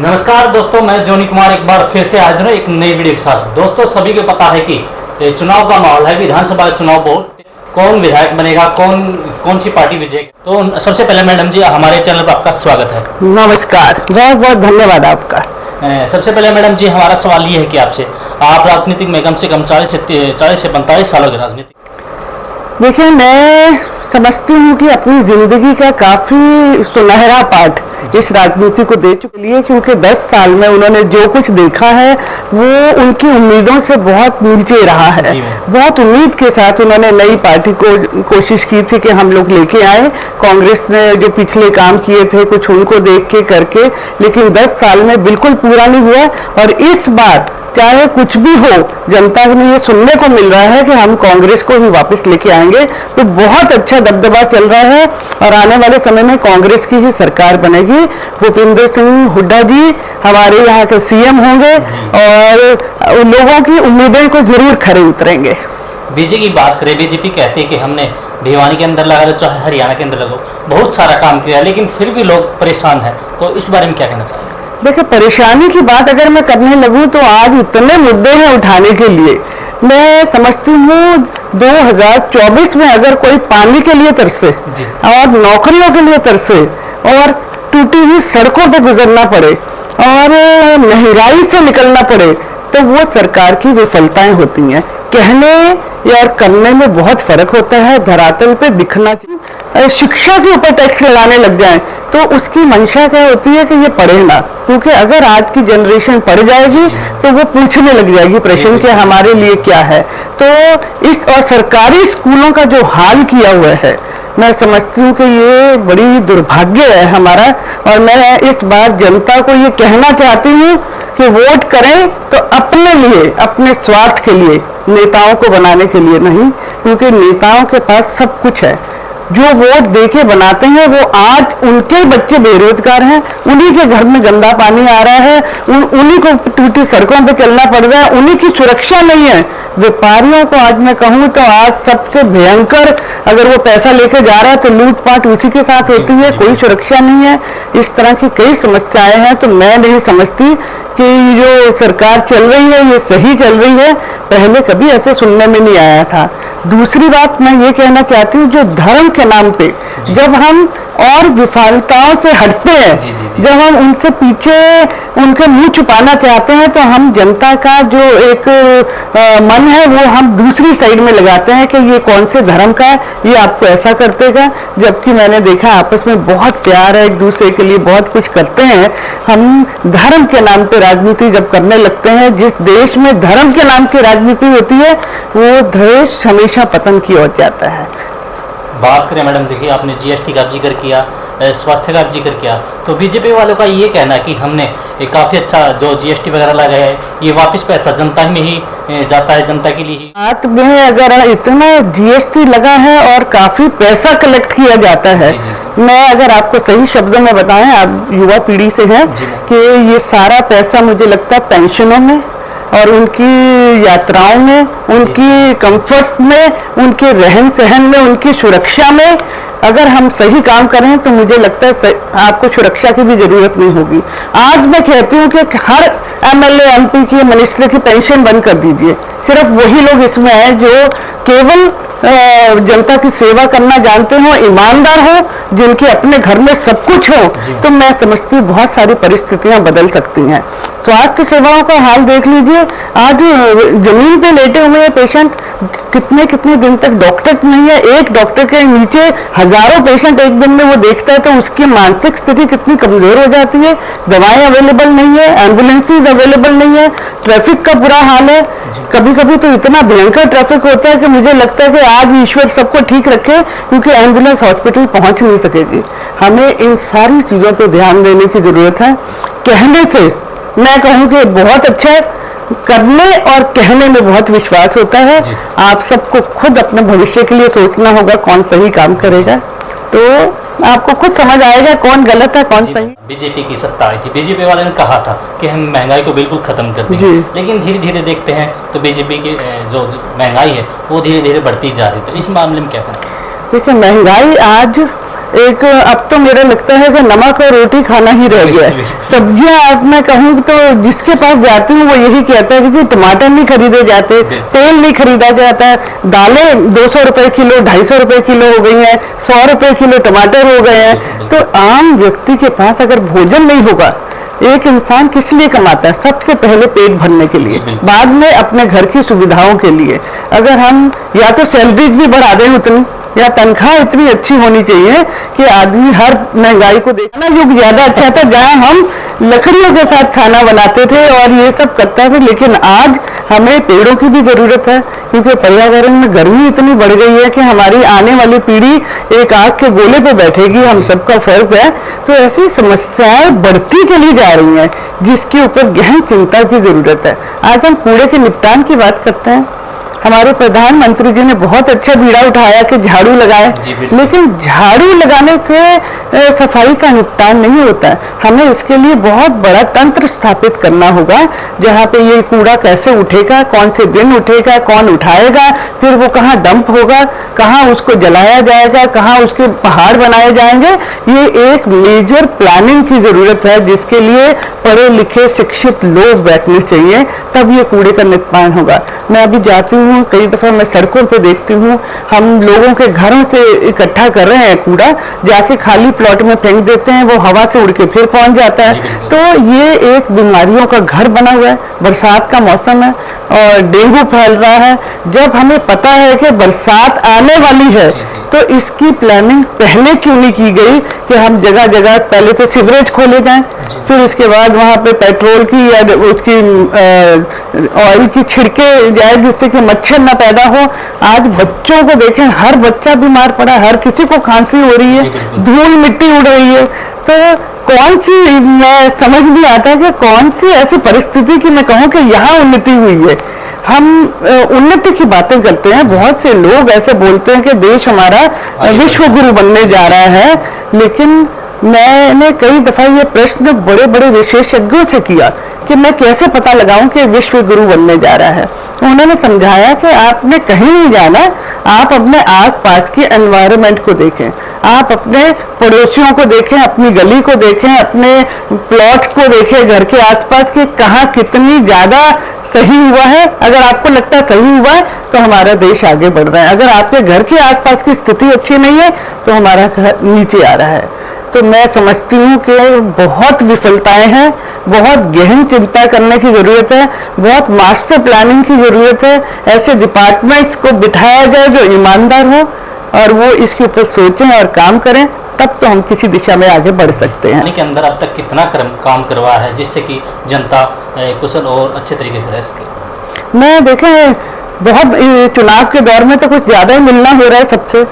नमस्कार दोस्तों, मैं जोनी कुमार एक बार फिर से हाजिर हूं एक नई वीडियो के साथ। दोस्तों, सभी को पता है कि चुनाव का माहौल है, विधानसभा चुनाव बहुत, कौन विधायक बनेगा, कौन सी पार्टी विजय। तो सबसे पहले मैडम जी, हमारे चैनल पर आपका स्वागत है। नमस्कार, बहुत बहुत धन्यवाद आपका। सबसे पहले मैडम जी, हमारा सवाल ये है कि आपसे, आप राजनीतिक में कम से कम 40 से 45 सालों की राजनीति। देखिए, मैं समझती हूँ कि अपनी जिंदगी का काफी सुनहरा पाठ इस राजनीति को दे चुके लिए, क्योंकि 10 साल में उन्होंने जो कुछ देखा है वो उनकी उम्मीदों से बहुत नीचे रहा है। बहुत उम्मीद के साथ उन्होंने नई पार्टी को कोशिश की थी कि हम लोग लेके आए। कांग्रेस ने जो पिछले काम किए थे कुछ उनको देख के करके, लेकिन 10 साल में बिल्कुल पूरा नहीं हुआ। और इस बार चाहे कुछ भी हो, जनता में ये सुनने को मिल रहा है कि हम कांग्रेस को ही वापस लेके आएंगे। तो बहुत अच्छा दबदबा चल रहा है और आने वाले समय में कांग्रेस की ही सरकार बनेगी। भूपेंद्र सिंह हुड्डा जी हमारे यहाँ के सीएम होंगे और लोगों की उम्मीदें को जरूर खरे उतरेंगे। बीजेपी की बात करें, बीजेपी कहती है कि हमने भिवानी के अंदर लगा दो चाहे हरियाणा के अंदर लगो, बहुत सारा काम किया, लेकिन फिर भी लोग परेशान हैं। तो इस बारे में क्या कहना चाहिए? देखिए, परेशानी की बात अगर मैं करने लगूं तो आज इतने मुद्दे हैं उठाने के लिए। मैं समझती हूँ 2024 में अगर कोई पानी के लिए तरसे और नौकरियों के लिए तरसे और टूटी हुई सड़कों पर गुजरना पड़े और महंगाई से निकलना पड़े, तो वो सरकार की विफलताएं होती हैं। कहने और करने में बहुत फर्क होता है। धरातल पे दिखना चाहिए। शिक्षा के ऊपर टैक्स लगाने लग जाएं तो उसकी मंशा क्या होती है कि ये पढ़े ना, क्योंकि अगर आज की जनरेशन पढ़ जाएगी तो वो पूछने लग जाएगी प्रश्न कि हमारे लिए क्या है। तो इस और सरकारी स्कूलों का जो हाल किया हुआ है, मैं समझती हूँ कि ये बड़ी दुर्भाग्य है हमारा। और मैं इस बार जनता को ये कहना चाहती हूँ कि वोट करें तो अपने लिए, अपने स्वार्थ के लिए, नेताओं को बनाने के लिए नहीं, क्योंकि नेताओं के पास सब कुछ है। जो वोट देके बनाते हैं वो आज उनके बच्चे बेरोजगार हैं, उन्हीं के घर में गंदा पानी आ रहा है, उन्हीं को टूटी सड़कों पे चलना पड़ रहा है, उन्हीं की सुरक्षा नहीं है। व्यापारियों को आज मैं कहूँ तो आज सबसे भयंकर, अगर वो पैसा लेके जा रहा है तो लूटपाट उसी के साथ होती है, कोई सुरक्षा नहीं है। इस तरह की कई समस्याएं हैं। तो मैं नहीं समझती कि जो सरकार चल रही है ये सही चल रही है। पहले कभी ऐसे सुनने में नहीं आया था। दूसरी बात मैं ये कहना चाहती हूँ, जो धर्म के नाम पे जब हम और विफलताओं से हटते हैं, जब हम उनसे पीछे उनके मुंह छुपाना चाहते हैं, तो हम जनता का जो एक मन है वो हम दूसरी साइड में लगाते हैं कि ये कौन से धर्म का है, ये आपको ऐसा कर देगा। जबकि मैंने देखा आपस में बहुत प्यार है, एक दूसरे के लिए बहुत कुछ करते हैं। हम धर्म के नाम पे राजनीति जब करने लगते हैं, जिस देश में धर्म के नाम की राजनीति होती है वो देश हमेशा पतन की ओर जाता है। बात करें मैडम, देखिए आपने जीएसटी का जिक्र किया, स्वास्थ्य का जिक्र किया, तो बीजेपी वालों का ये कहना कि हमने काफ़ी अच्छा जो जीएसटी वगैरह लगाया है, ये वापस पैसा जनता में ही जाता है, जनता के लिए ही। बात में अगर इतना जीएसटी लगा है और काफी पैसा कलेक्ट किया जाता है, मैं अगर आपको सही शब्दों में बताएं, आप युवा पीढ़ी से हैं, कि ये सारा पैसा मुझे लगता है पेंशनों में और उनकी यात्राओं में, उनकी कंफर्ट में, उनके रहन सहन में, उनकी सुरक्षा में अगर हम सही काम करें तो मुझे लगता है आपको सुरक्षा की भी जरूरत नहीं होगी। आज मैं कहती हूँ कि हर एमएलए एमपी की, मिनिस्टर की पेंशन बंद कर दीजिए। सिर्फ वही लोग इसमें आए जो केवल जनता की सेवा करना जानते हो, ईमानदार हो, जिनके अपने घर में सब कुछ हो, तो मैं समझती हूँ बहुत सारी परिस्थितियां बदल सकती हैं। स्वास्थ्य सेवाओं का हाल देख लीजिए। आज जमीन पे लेटे हुए हैं पेशेंट, कितने कितने दिन तक डॉक्टर नहीं है। एक डॉक्टर के नीचे हजारों पेशेंट एक दिन में वो देखता है, तो उसकी मानसिक स्थिति कितनी कमजोर हो जाती है। दवाएं अवेलेबल नहीं है, एम्बुलेंसेज अवेलेबल नहीं है, ट्रैफिक का बुरा हाल है। कभी कभी तो इतना भयंकर ट्रैफिक होता है कि मुझे लगता है कि आज ईश्वर सबको ठीक रखे, क्योंकि एम्बुलेंस हॉस्पिटल पहुंच नहीं सकेगी। हमें इन सारी चीजों पर ध्यान देने की जरूरत है। कहने से मैं कहूँ कि बहुत अच्छा है, करने और कहने में बहुत विश्वास होता है। आप सबको खुद अपने भविष्य के लिए सोचना होगा कौन सही काम करेगा, तो आपको खुद समझ आएगा कौन गलत है कौन सही। बीजेपी की सत्ता आई थी, बीजेपी वाले ने कहा था कि हम महंगाई को बिल्कुल खत्म कर देंगे, लेकिन धीरे धीरे देखते हैं तो बीजेपी की जो महंगाई है वो धीरे धीरे बढ़ती जा रही है। तो इस मामले में क्या कहना है? देखिए, महंगाई आज एक अब तो मेरा लगता है कि नमक और रोटी खाना ही रह गया है। सब्जियां आप मैं कहूँ तो जिसके पास जाती हूँ वो यही कहता है कि जी टमाटर नहीं खरीदे जाते, तेल नहीं खरीदा जाता, दालें 200 रुपए किलो 250 रुपए किलो हो गई हैं, 100 रुपए किलो टमाटर हो गए हैं। तो आम व्यक्ति के पास अगर भोजन नहीं होगा, एक इंसान किस लिए कमाता है? सबसे पहले पेट भरने के लिए, बाद में अपने घर की सुविधाओं के लिए। अगर हम या तो सैलरी भी बढ़ा दें उतनी, या तनख्वाह इतनी अच्छी होनी चाहिए कि आदमी हर महंगाई को देखना। युग ज्यादा अच्छा था जहां हम लकड़ियों के साथ खाना बनाते थे और ये सब करता थे, लेकिन आज हमें पेड़ों की भी जरूरत है, क्योंकि पर्यावरण में गर्मी इतनी बढ़ गई है कि हमारी आने वाली पीढ़ी एक आग के गोले पे बैठेगी, हम सबका फर्ज है। तो ऐसी समस्याएं बढ़ती चली जा रही हैं जिसके ऊपर गहन चिंता की जरूरत है। आज हम कूड़े के निपटान की बात करते हैं। हमारे प्रधानमंत्री जी ने बहुत अच्छा बीड़ा उठाया कि झाड़ू लगाए, लेकिन झाड़ू लगाने से सफाई का निपटान नहीं होता है। हमें इसके लिए बहुत बड़ा तंत्र स्थापित करना होगा, जहाँ पे ये कूड़ा कैसे उठेगा, कौन से दिन उठेगा, कौन उठाएगा, फिर वो कहाँ डंप होगा, कहाँ उसको जलाया जाएगा, कहाँ उसके पहाड़ बनाए जाएंगे। ये एक मेजर प्लानिंग की जरूरत है, जिसके लिए पढ़े लिखे शिक्षित लोग बैठने चाहिए, तब ये कूड़े का निपटान होगा। मैं अभी जाती हूँ, कई दफा मैं सड़कों पे देखती हूँ, हम लोगों के घरों से इकट्ठा कर रहे हैं कूड़ा, जाके खाली प्लॉट में फेंक देते हैं, वो हवा से उड़ के फिर पहुंच जाता है। तो ये एक बीमारियों का घर बना हुआ है। बरसात का मौसम है और डेंगू फैल रहा है। जब हमें पता है कि बरसात आने वाली है, तो इसकी प्लानिंग पहले क्यों नहीं की गई कि हम जगह जगह पहले तो सीवरेज खोले जाएं, फिर उसके बाद वहां पे पेट्रोल की या उसकी ऑयल की छिड़के जाए, जिससे कि मच्छर ना पैदा हो। आज बच्चों को देखें, हर बच्चा बीमार पड़ा, हर किसी को खांसी हो रही है, धूल मिट्टी उड़ रही है। तो कौन सी, मैं समझ नहीं आता कि कौन सी ऐसी परिस्थिति की मैं कहूँ कि यहाँ उन्नति हुई है। हम उन्नति की बातें करते हैं, बहुत से लोग ऐसे बोलते हैं कि देश हमारा विश्व गुरु बनने जा रहा है, लेकिन मैंने कई दफा ये प्रश्न बड़े बड़े विशेषज्ञों से किया कि मैं कैसे पता लगाऊं कि विश्व गुरु बनने जा रहा है। उन्होंने समझाया कि आपने कहीं नहीं जाना, आप अपने आसपास के एनवायरनमेंट को देखें, आप अपने पड़ोसियों को देखें, अपनी गली को देखें, अपने प्लॉट को देखें, घर के आसपास के कहाँ कितनी ज्यादा सही हुआ है। अगर आपको लगता है सही हुआ है तो हमारा देश आगे बढ़ रहा है। अगर आपके घर के आसपास की स्थिति अच्छी नहीं है तो हमारा घर नीचे आ रहा है। तो मैं समझती हूँ कि बहुत विफलताएं हैं, बहुत गहन चिंता करने की जरूरत है, बहुत मास्टर प्लानिंग की जरूरत है। ऐसे डिपार्टमेंट्स को बिठाया जाए जो ईमानदार हो और वो इसके ऊपर सोचें और काम करें, तब तो हम किसी दिशा में आगे बढ़ सकते हैं। के अंदर अब तक कितना काम करवा है जिससे कि जनता कुशल और अच्छे तरीके से रह सके? मैं देखें, बहुत चुनाव के दौर में तो कुछ ज्यादा ही मिलना हो रहा है सबसे।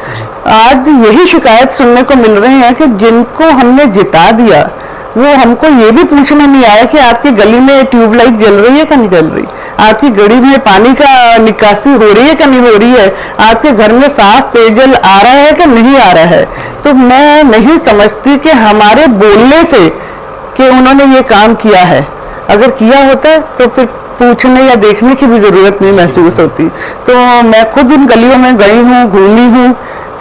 आज यही शिकायत सुनने को मिल रही है कि जिनको हमने जिता दिया वो हमको ये भी पूछना नहीं आया कि आपकी गली में ट्यूबलाइट जल रही है कि नहीं जल रही, आपकी गली में पानी का निकासी हो रही है कि नहीं हो रही है, आपके घर में साफ पेयजल आ रहा है कि नहीं आ रहा है। तो मैं नहीं समझती कि हमारे बोलने से कि उन्होंने ये काम किया है, अगर किया होता तो फिर पूछने या देखने की भी जरूरत नहीं महसूस होती। तो मैं खुद उन गलियों में गई हूँ, घूमी हूँ,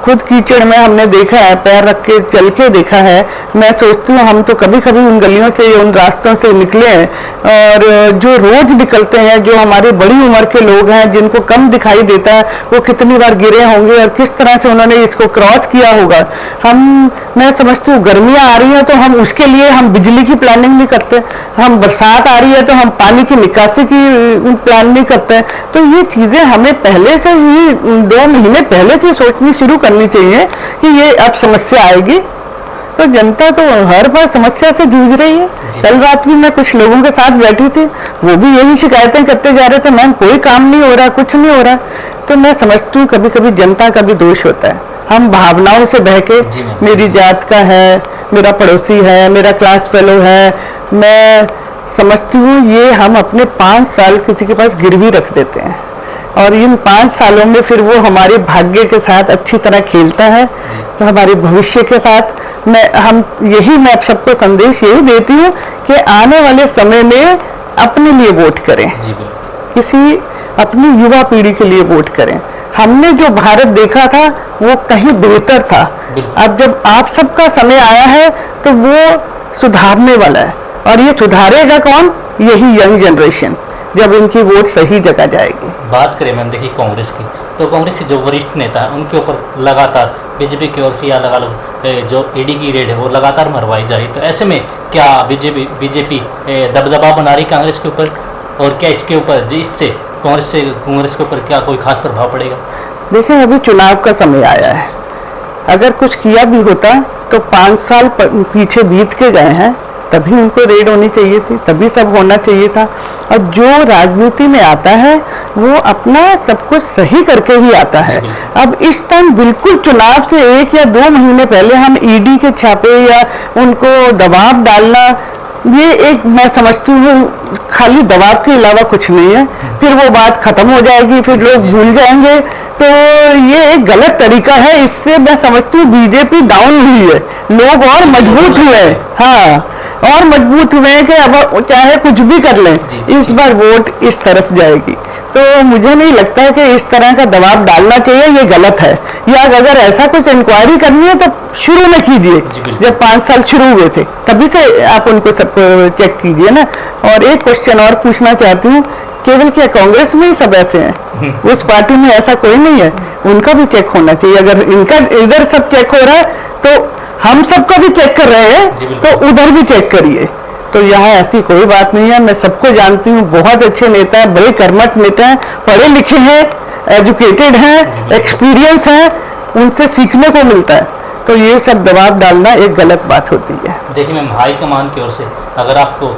खुद कीचड़ में हमने देखा है, पैर रख के चल के देखा है। मैं सोचती हूँ हम तो कभी कभी उन गलियों से, उन रास्तों से निकले हैं, और जो रोज निकलते हैं, जो हमारी बड़ी उम्र के लोग हैं जिनको कम दिखाई देता है, वो कितनी बार गिरे होंगे और किस तरह से उन्होंने इसको क्रॉस किया होगा। मैं समझती हूँ गर्मियाँ आ रही हैं तो हम उसके लिए हम बिजली की प्लानिंग नहीं करते, हम बरसात आ रही है तो हम पानी की निकासी की प्लान नहीं करते। तो ये चीजें हमें पहले से ही 2 महीने पहले से सोचनी शुरू करनी चाहिए कि ये अब समस्या आएगी। तो जनता तो हर बार समस्या से जूझ रही है। कल रात भी मैं कुछ लोगों के साथ बैठी थी, वो भी यही शिकायतें करते जा रहे थे, मैम कोई काम नहीं हो रहा, कुछ नहीं हो रहा। तो मैं समझती हूँ कभी कभी जनता का भी दोष होता है। हम भावनाओं से बहके, मेरी जात का है, मेरा पड़ोसी है, मेरा क्लास फेलो है, मैं समझती हूँ ये हम अपने 5 साल किसी के पास गिरवी रख देते हैं, और इन 5 सालों में फिर वो हमारे भाग्य के साथ अच्छी तरह खेलता है, तो हमारे भविष्य के साथ। मैं आप सबको संदेश यही देती हूँ कि आने वाले समय में अपने लिए वोट करें, किसी अपनी युवा पीढ़ी के लिए वोट करें। हमने जो भारत देखा था वो कहीं बेहतर था, बिल्कुल। अब जब आप सबका समय आया है तो वो सुधारने वाला है, और ये सुधारेगा कौन? यही यंग जनरेशन, जब इनकी वोट सही जगह जाएगी। बात करें मैम, देखिए कांग्रेस की, तो कांग्रेस के जो वरिष्ठ नेता हैं उनके ऊपर लगातार बीजेपी की ओर से या लगा लो जो ईडी की रेड है वो लगातार मरवाई जा रही है। तो ऐसे में क्या बीजेपी दबदबा बना रही कांग्रेस के ऊपर, और क्या इसके ऊपर इससे कांग्रेस के ऊपर क्या कोई खास प्रभाव पड़ेगा? देखिए, अभी चुनाव का समय आया है, अगर कुछ किया भी होता तो 5 साल पीछे बीत के गए हैं, तभी उनको रेड होनी चाहिए थी, तभी सब होना चाहिए था। और जो राजनीति में आता है वो अपना सब कुछ सही करके ही आता है। अब इस टाइम बिल्कुल चुनाव से 1 या 2 महीने पहले हम ईडी के छापे या उनको दबाव डालना, ये एक मैं समझती हूँ खाली दबाव के अलावा कुछ नहीं है। फिर वो बात खत्म हो जाएगी, फिर लोग भूल जाएंगे, तो ये एक गलत तरीका है। इससे मैं समझती हूँ बीजेपी डाउन हुई है, लोग और मजबूत हुए, हाँ, और मजबूत हुए कि अब चाहे कुछ भी कर लें, इस बार वोट इस तरफ जाएगी। तो मुझे नहीं लगता है कि इस तरह का दबाव डालना चाहिए, ये गलत है। या अगर ऐसा कुछ इंक्वायरी करनी है तो शुरू में कीजिए, जब 5 साल शुरू हुए थे तभी से आप उनको सबको चेक कीजिए ना। और एक क्वेश्चन और पूछना चाहती हूँ, केवल क्या कांग्रेस में ही सब ऐसे हैं? उस पार्टी में ऐसा कोई नहीं है? उनका भी चेक होना चाहिए। अगर इनका इधर सब चेक हो रहा है तो हम सबका भी चेक कर रहे हैं, तो उधर भी चेक करिए। तो यहाँ ऐसी कोई बात नहीं है, मैं सबको जानती हूँ, बहुत अच्छे नेता हैं, बड़े कर्मठ नेता हैं, पढ़े लिखे हैं, एजुकेटेड हैं, एक्सपीरियंस हैं, उनसे सीखने को मिलता है। तो ये सब दबाव डालना एक गलत बात होती है। देखिए मैम, हाईकमान की ओर से अगर आपको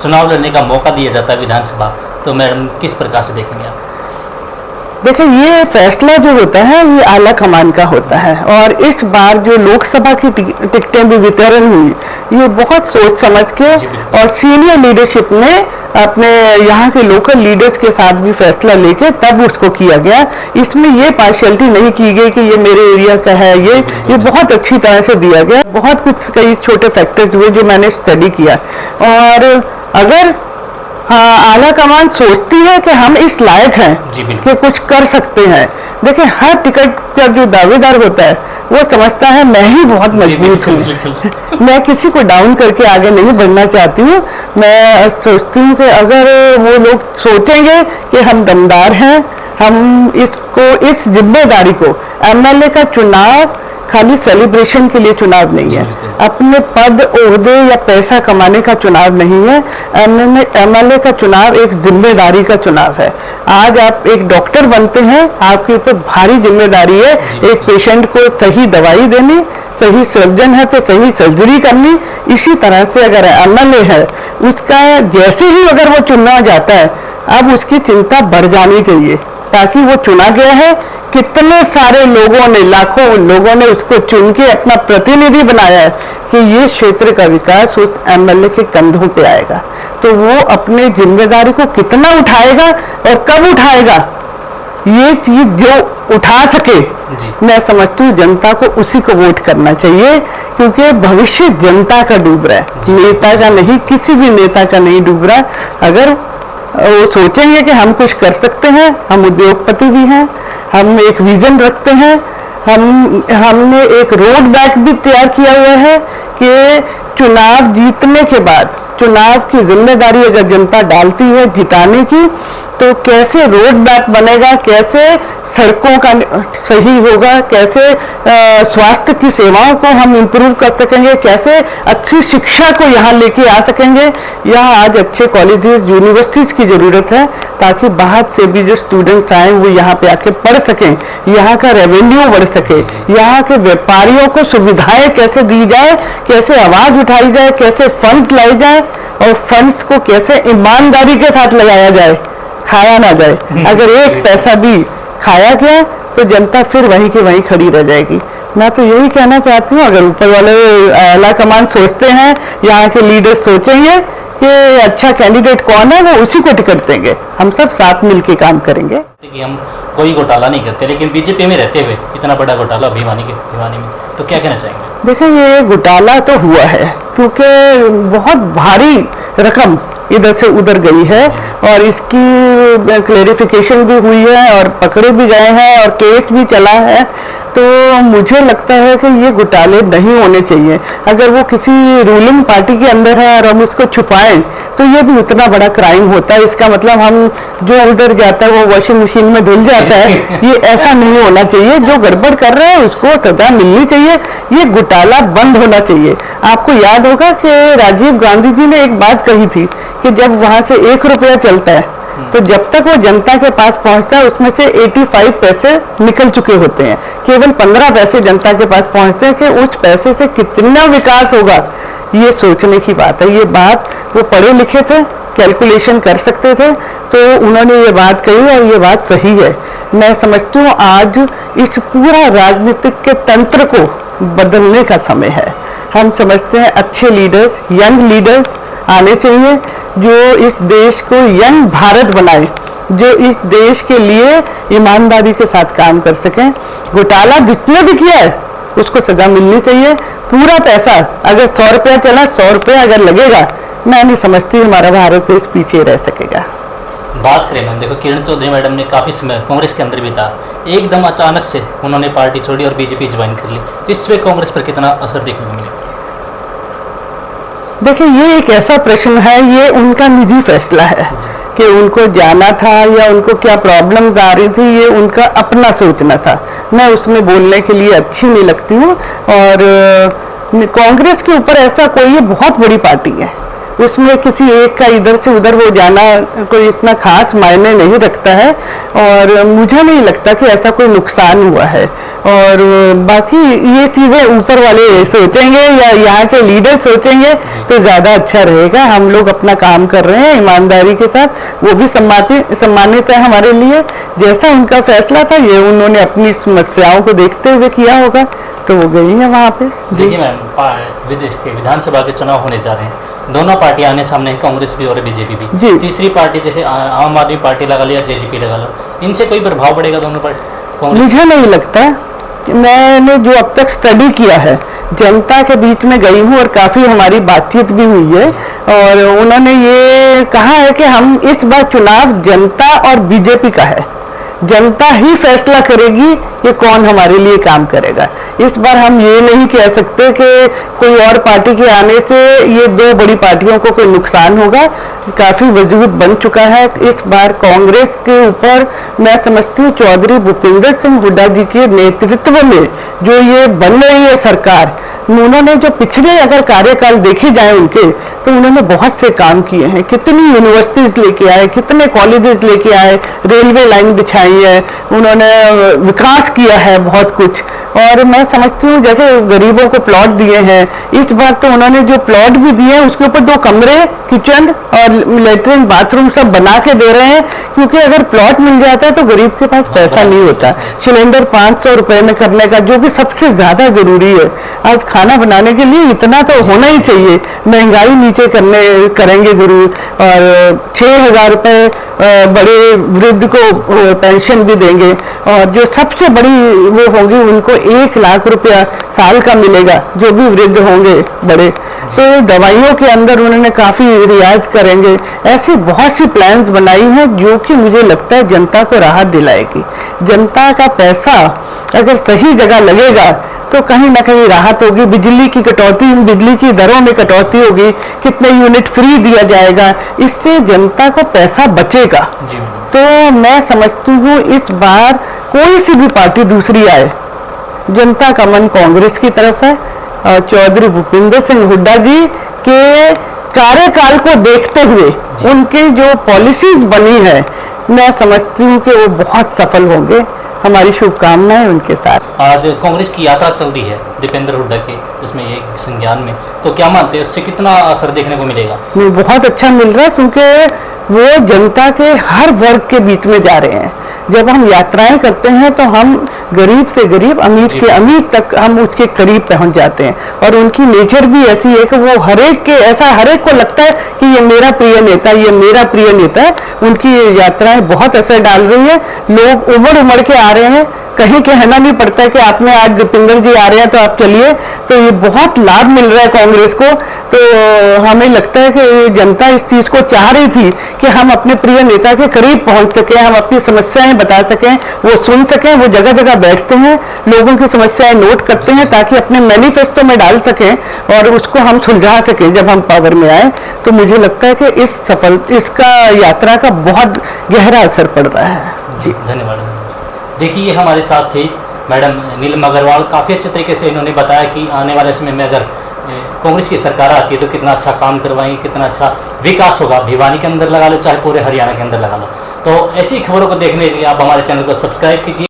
चुनाव लड़ने का मौका दिया जाता है विधानसभा, तो मैडम किस प्रकार से देखेंगे आप? देखिए, ये फैसला जो होता है ये आला कमान का होता है, और इस बार जो लोकसभा की टिकटें भी वितरण हुई, ये बहुत सोच समझ के और सीनियर लीडरशिप ने अपने यहाँ के लोकल लीडर्स के साथ भी फैसला लेके तब उसको किया गया। इसमें ये पार्शियलिटी नहीं की गई कि ये मेरे एरिया का है, ये बहुत अच्छी तरह से दिया गया। बहुत कुछ कई छोटे फैक्टर्स हुए जो मैंने स्टडी किया, और अगर हाँ, आला कमान सोचती है कि हम इस लायक हैं कि कुछ कर सकते हैं। देखिए, हर टिकट का जो दावेदार होता है वो समझता है मैं ही बहुत मजबूत हूँ, मैं किसी को डाउन करके आगे नहीं बढ़ना चाहती हूँ। मैं सोचती हूँ कि अगर वो लोग सोचेंगे कि हम दमदार हैं, हम इस जिम्मेदारी को, एमएलए का चुनाव खाली सेलिब्रेशन के लिए चुनाव नहीं है, अपने पद ओहदे या पैसा कमाने का चुनाव नहीं है। एमएलए का चुनाव एक जिम्मेदारी का चुनाव है। आज आप एक डॉक्टर बनते हैं, आपके ऊपर भारी जिम्मेदारी है एक पेशेंट को सही दवाई देनी, सही सर्जन है तो सही सर्जरी करनी। इसी तरह से अगर एमएलए है, उसका जैसे ही अगर वो चुना जाता है, अब उसकी चिंता बढ़ जानी चाहिए, ताकि वो चुना गया है, कितने सारे लोगों ने, लाखों लोगों ने उसको चुन के अपना प्रतिनिधि बनाया है कि ये क्षेत्र का विकास उस एमएलए के कंधों पे आएगा। तो वो अपने जिम्मेदारी को कितना उठाएगा और कब उठाएगा, ये चीज जो उठा सके, मैं समझती हूँ जनता को उसी को वोट करना चाहिए, क्योंकि भविष्य जनता का डूब रहा है, नेता का नहीं, किसी भी नेता का नहीं डूब रहा। अगर वो सोचेंगे कि हम कुछ कर सकते हैं, हम उद्योगपति भी हैं, हम एक विजन रखते हैं, हमने एक रोड मैप भी तैयार किया हुआ है कि चुनाव जीतने के बाद चुनाव की जिम्मेदारी अगर जनता डालती है जिताने की, तो कैसे रोड मैप बनेगा, कैसे सड़कों का सही होगा, कैसे स्वास्थ्य की सेवाओं को हम इम्प्रूव कर सकेंगे, कैसे अच्छी शिक्षा को यहाँ लेके आ सकेंगे। यहाँ आज अच्छे कॉलेजेस, यूनिवर्सिटीज की जरूरत है, ताकि बाहर से भी जो स्टूडेंट्स आए वो यहाँ पे आके पढ़ सकें, यहाँ का रेवेन्यू बढ़ सके, यहाँ के व्यापारियों को सुविधाएं कैसे दी जाए, कैसे आवाज उठाई जाए, कैसे फंड्स लाई जाए, और फंड्स को कैसे ईमानदारी के साथ लगाया जाए, खाया ना जाए। अगर एक पैसा भी खाया गया तो जनता फिर वहीं की वहीं खड़ी रह जाएगी। मैं तो यही कहना चाहती हूँ, अगर ऊपर वाले आला कमान सोचते हैं, यहाँ के लीडर्स सोचेंगे कि अच्छा कैंडिडेट कौन है, वो उसी को टिकट देंगे, हम सब साथ मिलके काम करेंगे। हम कोई घोटाला नहीं करते, लेकिन बीजेपी में रहते हुए इतना बड़ा घोटाला भिवानी में, तो क्या कहना चाहेंगे? देखिए, ये घोटाला तो हुआ है, क्योंकि बहुत भारी रकम इधर से उधर गई है, और इसकी क्लेरिफिकेशन भी हुई है, और पकड़े भी गए हैं, और केस भी चला है। तो मुझे लगता है कि ये घोटाले नहीं होने चाहिए। अगर वो किसी रूलिंग पार्टी के अंदर है और हम उसको छुपाएं तो ये भी उतना बड़ा क्राइम होता है। इसका मतलब हम जो उधर जाता है वो वॉशिंग मशीन में धुल जाता है, ये ऐसा नहीं होना चाहिए। जो गड़बड़ कर रहे हैं उसको सजा मिलनी चाहिए, ये घोटाला बंद होना चाहिए। आपको याद होगा कि राजीव गांधी जी ने एक बात कही थी कि जब वहां से 1 रुपया चलता है तो जब तक वो जनता के पास पहुंचता है उसमें से 85 पैसे निकल चुके होते हैं, केवल 15 पैसे जनता के पास पहुंचते हैं कि उस पैसे से कितना विकास होगा, ये सोचने की बात है। ये बात वो पढ़े लिखे थे, कैलकुलेशन कर सकते थे, तो उन्होंने ये बात कही और ये बात सही है। मैं समझती हूँ आज इस पूरा राजनीतिक के तंत्र को बदलने का समय है। हम समझते हैं अच्छे लीडर्स, यंग लीडर्स आने चाहिए जो इस देश को यंग भारत बनाए, जो इस देश के लिए ईमानदारी के साथ काम कर सकें। घोटाला जितने भी किया है उसको सजा मिलनी चाहिए। पूरा पैसा अगर 100 रुपया चला, 100 रुपया अगर लगेगा, मैं नहीं समझती हमारा भारत देश पीछे रह सकेगा। बात करें मैम, देखो किरण चौधरी मैडम ने काफ़ी समय कांग्रेस के अंदर भी था, एकदम अचानक से उन्होंने पार्टी छोड़ी और बीजेपी ज्वाइन कर ली, तो इससे कांग्रेस पर कितना असर देखने को मिलेगा? देखिए ये एक ऐसा प्रश्न है, ये उनका निजी फैसला है कि उनको जाना था या उनको क्या प्रॉब्लम्स आ रही थी, ये उनका अपना सोचना था। मैं उसमें बोलने के लिए अच्छी नहीं लगती हूँ। और कांग्रेस के ऊपर ऐसा कोई, ये बहुत बड़ी पार्टी है, उसमें किसी एक का इधर से उधर हो जाना कोई इतना खास मायने नहीं रखता है और मुझे नहीं लगता कि ऐसा कोई नुकसान हुआ है। और बाकी ये चीज़ें ऊपर वाले सोचेंगे या यहाँ के लीडर सोचेंगे तो ज़्यादा अच्छा रहेगा। हम लोग अपना काम कर रहे हैं ईमानदारी के साथ, वो भी सम्मानित है हमारे लिए। जैसा उनका फैसला था ये उन्होंने अपनी समस्याओं को देखते हुए किया होगा, तो वो गई है वहाँ पे। देखिए मैम, विदेश के विधानसभा के चुनाव होने जा रहे हैं, दोनों पार्टियां आने सामने हैं, कांग्रेस भी और बीजेपी भी। जी। तीसरी पार्टी जैसे आम आदमी पार्टी लगा लिया, जेजेपी लगा लो, इनसे कोई प्रभाव पड़ेगा दोनों पार्टी? मुझे नहीं लगता। मैंने जो अब तक स्टडी किया है, जनता के बीच में गई हूँ और काफ़ी हमारी बातचीत भी हुई है और उन्होंने ये कहा है कि हम इस बार चुनाव जनता और बीजेपी का है, जनता ही फैसला करेगी कि कौन हमारे लिए काम करेगा। इस बार हम ये नहीं कह सकते कि कोई और पार्टी के आने से ये दो बड़ी पार्टियों को कोई नुकसान होगा, काफ़ी वजूद बन चुका है। इस बार कांग्रेस के ऊपर मैं समझती हूँ चौधरी भूपिंदर सिंह हुड्डा जी के नेतृत्व में जो ये बन रही है सरकार, उन्होंने जो पिछले अगर कार्यकाल देखे जाए उनके, तो उन्होंने बहुत से काम किए हैं। कितनी यूनिवर्सिटीज लेके आए, कितने कॉलेजेस लेके आए, रेलवे लाइन बिछाई है, उन्होंने विकास किया है बहुत कुछ। और मैं समझती हूँ जैसे गरीबों को प्लॉट दिए हैं, इस बार तो उन्होंने जो प्लॉट भी दिए हैं उसके ऊपर 2 कमरे, किचन और लेटरिन बाथरूम सब बना के दे रहे हैं, क्योंकि अगर प्लॉट मिल जाता है तो गरीब के पास पैसा नहीं होता सिलेंडर 500 रुपए में करने का, जो कि सबसे ज्यादा जरूरी है। आज खाना बनाने के लिए इतना तो होना ही चाहिए, महंगाई नीचे करेंगे जरूर। और 6,000 रुपए बड़े वृद्ध को पेंशन भी देंगे और जो सबसे बड़ी वो होंगी उनको 1 लाख रुपया साल का मिलेगा, जो भी वृद्ध होंगे बड़े। तो दवाइयों के अंदर उन्होंने काफ़ी रियायत करेंगे। ऐसी बहुत सी प्लान्स बनाई हैं जो कि मुझे लगता है जनता को राहत दिलाएगी। जनता का पैसा अगर सही जगह लगेगा तो कहीं ना कहीं राहत होगी। बिजली की कटौती, बिजली की दरों में कटौती होगी, कितने यूनिट फ्री दिया जाएगा, इससे जनता को पैसा बचेगा। तो मैं समझती हूँ इस बार कोई सी भी पार्टी दूसरी आए, जनता का मन कांग्रेस की तरफ है और चौधरी भूपिंदर सिंह हुड्डा जी के कार्यकाल को देखते हुए उनकी जो पॉलिसीज बनी है, मैं समझती हूँ कि वो बहुत सफल होंगे। हमारी शुभकामनाएं उनके साथ। आज कांग्रेस की यात्रा चल रही है दीपेंद्र हुड्डा के उसमें ये संज्ञान में, तो क्या मानते हैं उससे कितना असर देखने को मिलेगा? नहीं, बहुत अच्छा मिल रहा है, क्योंकि वो जनता के हर वर्ग के बीच में जा रहे हैं। जब हम यात्राएं करते हैं तो हम गरीब से गरीब, अमीर के अमीर तक हम उसके करीब पहुंच जाते हैं। और उनकी नेचर भी ऐसी है कि वो हरेक को लगता है कि ये मेरा प्रिय नेता, ये मेरा प्रिय नेता है। उनकी यात्राएं बहुत असर डाल रही है, लोग उमड़ उमड़ के आ रहे हैं, कहीं कहना नहीं पड़ता है कि आपने आज दीपेंद्र जी आ रहे हैं तो आप चलिए। तो ये बहुत लाभ मिल रहा है कांग्रेस को। तो हमें लगता है कि जनता इस चीज को चाह रही थी कि हम अपने प्रिय नेता के करीब पहुंच सकें, हम अपनी समस्याएं बता सकें, वो सुन सकें। वो जगह जगह बैठते हैं, लोगों की समस्याएं नोट करते हैं ताकि अपने मैनिफेस्टो में डाल सकें और उसको हम सुलझा सकें जब हम पावर में आए। तो मुझे लगता है कि इसका यात्रा का बहुत गहरा असर पड़ रहा है। जी धन्यवाद। देखिए हमारे साथ थी मैडम नीलम अग्रवाल। काफ़ी अच्छे तरीके से इन्होंने बताया कि आने वाले समय में अगर कांग्रेस की सरकार आती है तो कितना अच्छा काम करवाएंगे, कितना अच्छा विकास होगा। भिवानी के अंदर लगा लो चाहे पूरे हरियाणा के अंदर लगा लो। तो ऐसी खबरों को देखने के लिए आप हमारे चैनल को सब्सक्राइब कीजिए।